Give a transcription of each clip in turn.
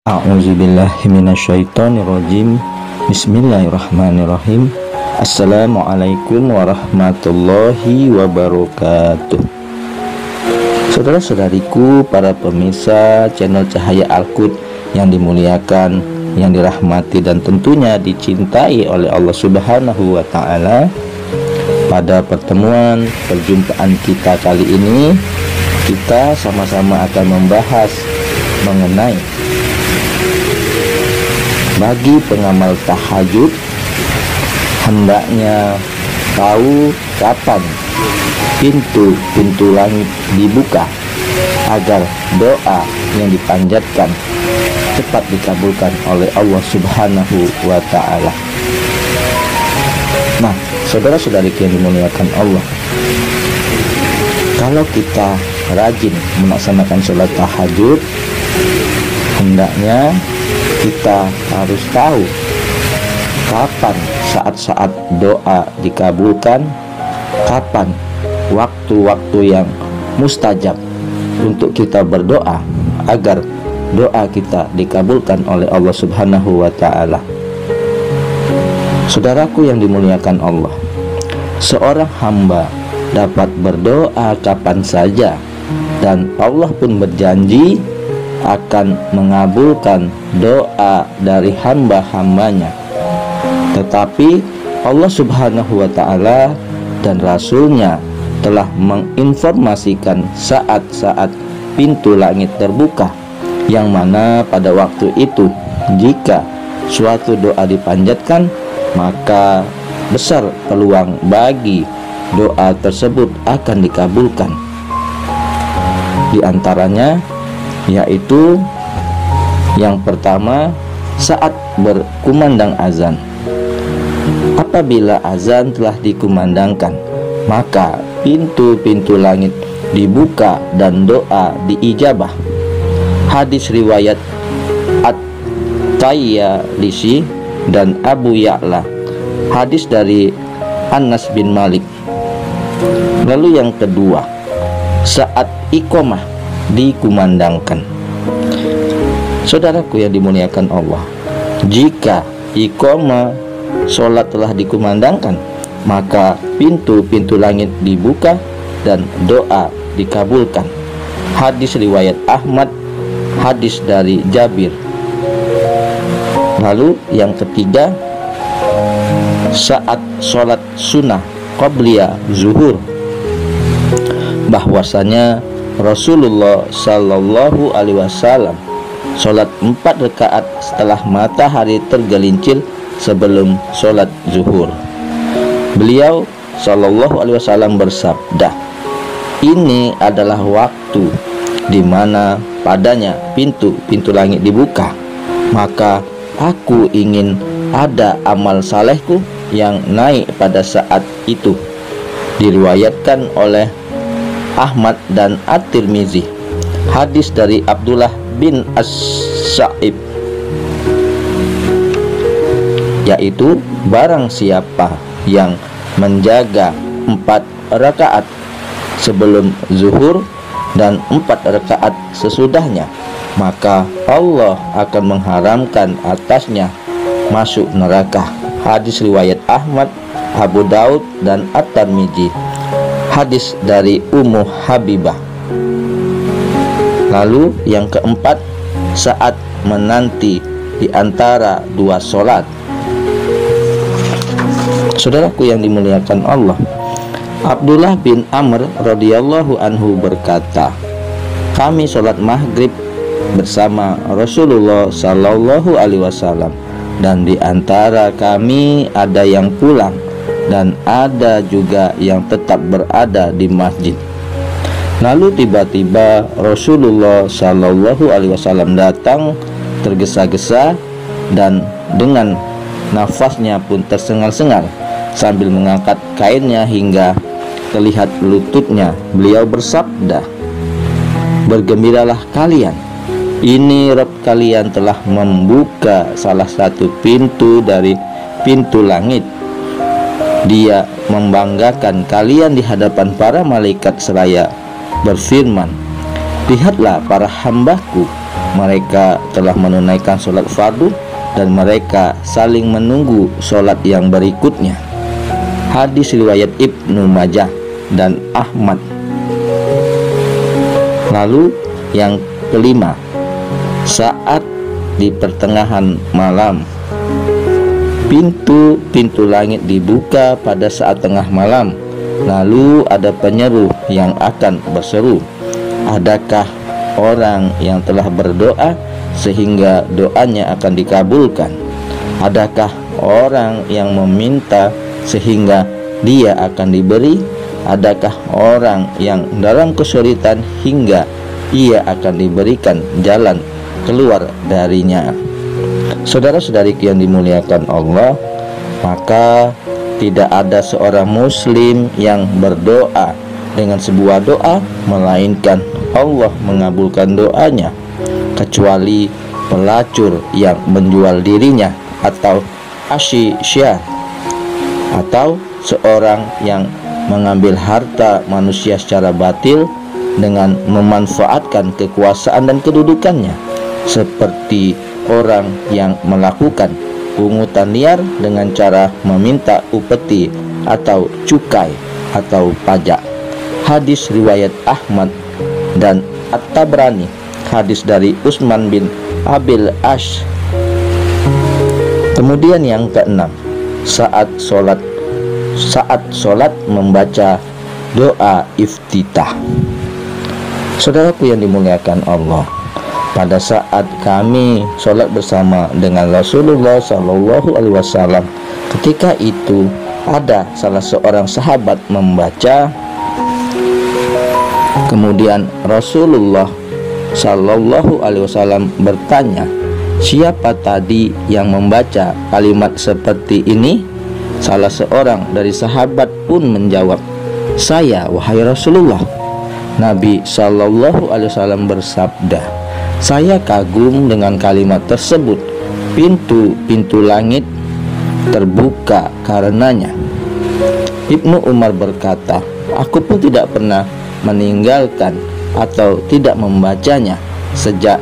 A'udzubillahi minasyaitonirrajim. Bismillahirrahmanirrahim. Assalamualaikum warahmatullahi wabarakatuh. Saudara-saudariku, para pemirsa channel Cahaya Al-Qud yang dimuliakan, yang dirahmati dan tentunya dicintai oleh Allah Subhanahu wa Ta'ala. Pada pertemuan perjumpaan kita kali ini, kita sama-sama akan membahas mengenai bagi pengamal tahajud hendaknya tahu kapan pintu-pintu langit dibuka agar doa yang dipanjatkan cepat dikabulkan oleh Allah Subhanahu wa Ta'ala. Nah, saudara-saudari yang dimuliakan Allah, kalau kita rajin melaksanakan sholat tahajud, hendaknya kita harus tahu kapan saat-saat doa dikabulkan, kapan waktu-waktu yang mustajab untuk kita berdoa agar doa kita dikabulkan oleh Allah Subhanahu wa Ta'ala. Saudaraku yang dimuliakan Allah, seorang hamba dapat berdoa kapan saja, dan Allah pun berjanji akan mengabulkan doa dari hamba-hambanya. Tetapi Allah Subhanahu wa Ta'ala dan Rasulnya telah menginformasikan saat-saat pintu langit terbuka, yang mana pada waktu itu jika suatu doa dipanjatkan, maka besar peluang bagi doa tersebut akan dikabulkan. Di antaranya yaitu yang pertama, saat berkumandang azan. Apabila azan telah dikumandangkan, maka pintu-pintu langit dibuka dan doa diijabah. Hadis riwayat At-Tayyalisi dan Abu Ya'la, hadis dari Anas bin Malik. Lalu yang kedua, saat iqamah dikumandangkan. Saudaraku yang dimuliakan Allah, jika iqamah sholat telah dikumandangkan, maka pintu-pintu langit dibuka dan doa dikabulkan. Hadis riwayat Ahmad, hadis dari Jabir. Lalu yang ketiga, saat sholat sunnah qabliyah zuhur, bahwasanya Rasulullah Sallallahu Alaihi Wasallam sholat 4 rakaat setelah matahari tergelincir sebelum sholat zuhur. Beliau Sallallahu Alaihi Wasallam bersabda, ini adalah waktu di mana padanya pintu-pintu langit dibuka, maka aku ingin ada amal salehku yang naik pada saat itu. Diriwayatkan oleh Ahmad dan At-Tirmizi, hadis dari Abdullah bin As-Sa'ib, yaitu barang siapa yang menjaga 4 rakaat sebelum zuhur dan 4 rakaat sesudahnya, maka Allah akan mengharamkan atasnya masuk neraka. Hadis riwayat Ahmad, Abu Daud dan At-Tirmizi, hadis dari Ummu Habibah. Lalu yang keempat, saat menanti di antara 2 sholat. Saudaraku yang dimuliakan Allah, Abdullah bin Amr radhiyallahu anhu berkata, kami sholat maghrib bersama Rasulullah Sallallahu Alaihi Wasallam, dan di antara kami ada yang pulang dan ada juga yang tetap berada di masjid. Lalu tiba-tiba Rasulullah Sallallahu Alaihi Wasallam datang tergesa-gesa, dan dengan nafasnya pun tersengal-sengal sambil mengangkat kainnya hingga terlihat lututnya. Beliau bersabda, bergembiralah kalian, ini Rabb kalian telah membuka salah satu pintu dari pintu langit. Dia membanggakan kalian di hadapan para malaikat seraya berfirman, lihatlah para hambaku mereka telah menunaikan sholat fardu dan mereka saling menunggu sholat yang berikutnya. Hadis riwayat Ibnu Majah dan Ahmad. Lalu yang kelima, saat di pertengahan malam, pintu-pintu langit dibuka pada saat tengah malam. Lalu ada penyeru yang akan berseru, adakah orang yang telah berdoa sehingga doanya akan dikabulkan? Adakah orang yang meminta sehingga dia akan diberi? Adakah orang yang dalam kesulitan hingga ia akan diberikan jalan keluar darinya? Saudara-saudariku yang dimuliakan Allah, maka tidak ada seorang muslim yang berdoa dengan sebuah doa melainkan Allah mengabulkan doanya, kecuali pelacur yang menjual dirinya, atau asyisya, atau seorang yang mengambil harta manusia secara batil dengan memanfaatkan kekuasaan dan kedudukannya, seperti orang yang melakukan pungutan liar dengan cara meminta upeti atau cukai atau pajak. Hadis riwayat Ahmad dan At-Tabrani. Hadis dari Utsman bin Abil Ash. Kemudian yang keenam, saat sholat membaca doa iftitah. Saudaraku yang dimuliakan Allah, pada saat kami sholat bersama dengan Rasulullah SAW, ketika itu ada salah seorang sahabat membaca, kemudian Rasulullah SAW bertanya, siapa tadi yang membaca kalimat seperti ini? Salah seorang dari sahabat pun menjawab, saya, wahai Rasulullah. Nabi SAW bersabda, saya kagum dengan kalimat tersebut, pintu-pintu langit terbuka karenanya. Ibnu Umar berkata, aku pun tidak pernah meninggalkan atau tidak membacanya sejak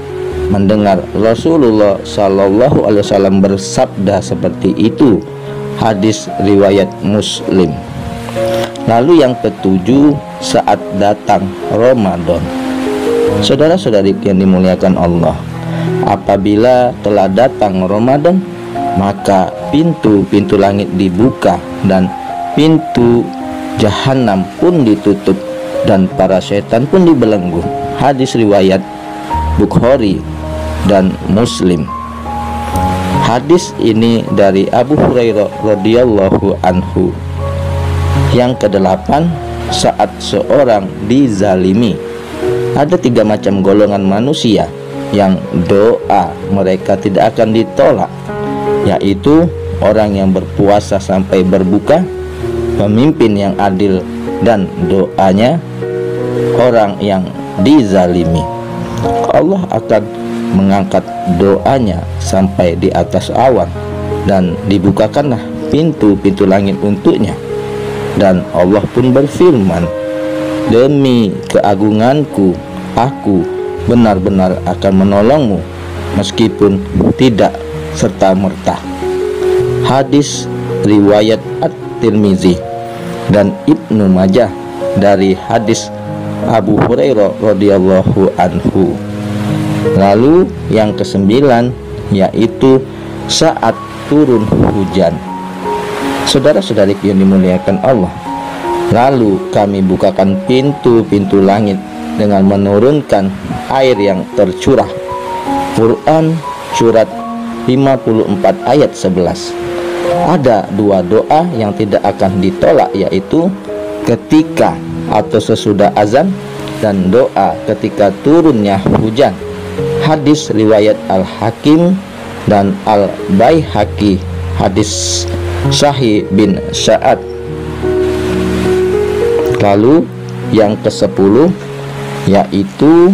mendengar Rasulullah SAW bersabda seperti itu. Hadis riwayat Muslim. Lalu yang ketujuh, saat datang Ramadan. Saudara-saudari yang dimuliakan Allah, apabila telah datang Ramadan, maka pintu-pintu langit dibuka dan pintu jahanam pun ditutup dan para setan pun dibelenggu. Hadis riwayat Bukhari dan Muslim. Hadis ini dari Abu Hurairah radhiyallahu anhu. Yang kedelapan, saat seorang dizalimi. Ada 3 macam golongan manusia yang doa mereka tidak akan ditolak, yaitu orang yang berpuasa sampai berbuka, pemimpin yang adil, dan doanya orang yang dizalimi. Allah akan mengangkat doanya sampai di atas awan dan dibukakanlah pintu-pintu langit untuknya. Dan Allah pun berfirman, demi keagunganku, aku benar-benar akan menolongmu meskipun tidak serta-merta. Hadis riwayat At-Tirmizi dan Ibnu Majah dari hadis Abu Hurairah radhiyallahu anhu. Lalu yang kesembilan, yaitu saat turun hujan. Saudara-saudari yang dimuliakan Allah, lalu kami bukakan pintu-pintu langit dengan menurunkan air yang tercurah. Quran surat 54 ayat 11. Ada 2 doa yang tidak akan ditolak, yaitu ketika atau sesudah azan dan doa ketika turunnya hujan. Hadis riwayat Al-Hakim dan Al-Baihaqi. Hadis Sahih bin Sa'ad. Lalu yang ke-10, yaitu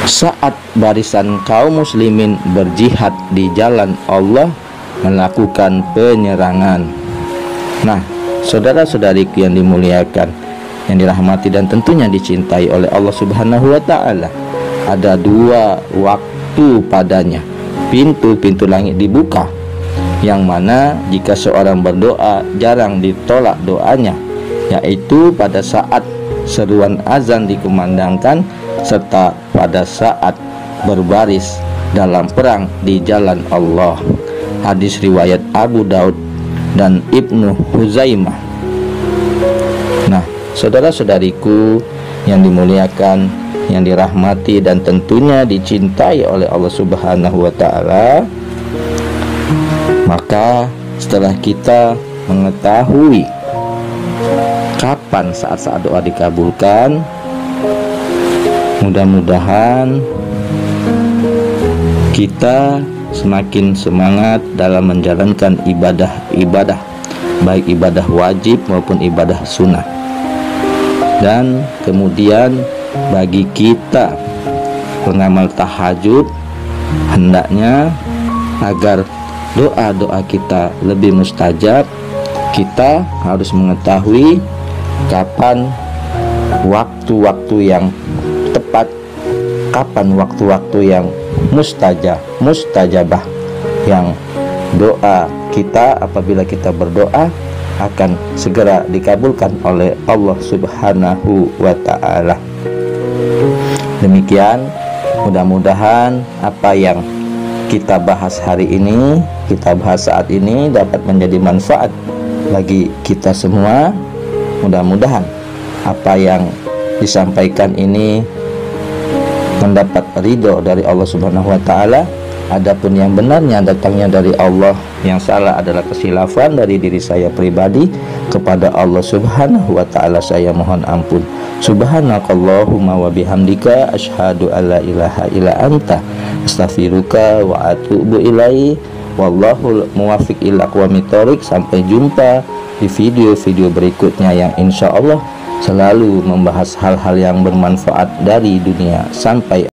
saat barisan kaum muslimin berjihad di jalan Allah melakukan penyerangan. Nah, saudara-saudariku yang dimuliakan, yang dirahmati dan tentunya dicintai oleh Allah Subhanahu wa taala, ada dua waktu padanya. Pintu-pintu langit dibuka, yang mana jika seorang berdoa jarang ditolak doanya, yaitu pada saat seruan azan dikumandangkan serta pada saat berbaris dalam perang di jalan Allah. Hadis riwayat Abu Daud dan Ibnu Huzaimah. Nah, saudara-saudariku yang dimuliakan, yang dirahmati dan tentunya dicintai oleh Allah Subhanahu wa taala, maka setelah kita mengetahui kapan saat-saat doa dikabulkan, mudah-mudahan kita semakin semangat dalam menjalankan ibadah-ibadah, baik ibadah wajib maupun ibadah sunnah. Dan kemudian bagi kita pengamal tahajud, hendaknya agar doa-doa kita lebih mustajab, kita harus mengetahui kapan waktu-waktu yang tepat, kapan waktu-waktu yang mustajabah, yang doa kita apabila kita berdoa akan segera dikabulkan oleh Allah Subhanahu wa ta'ala. Demikian, mudah-mudahan apa yang kita bahas hari ini, kita bahas saat ini dapat menjadi manfaat bagi kita semua. Mudah-mudahan apa yang disampaikan ini mendapat ridho dari Allah Subhanahu wa ta'ala. Adapun yang benarnya datangnya dari Allah, yang salah adalah kesilafan dari diri saya pribadi. Kepada Allah Subhanahu wa ta'ala saya mohon ampun. Subhanakallahumma wa bihamdika asyhadu alla ilaha illa anta astaghfiruka wa atubu ilaih. Wallahul muwaffiq ila aqwamit thoriq. Sampai jumpa di video-video berikutnya yang insya Allah selalu membahas hal-hal yang bermanfaat dari dunia sampai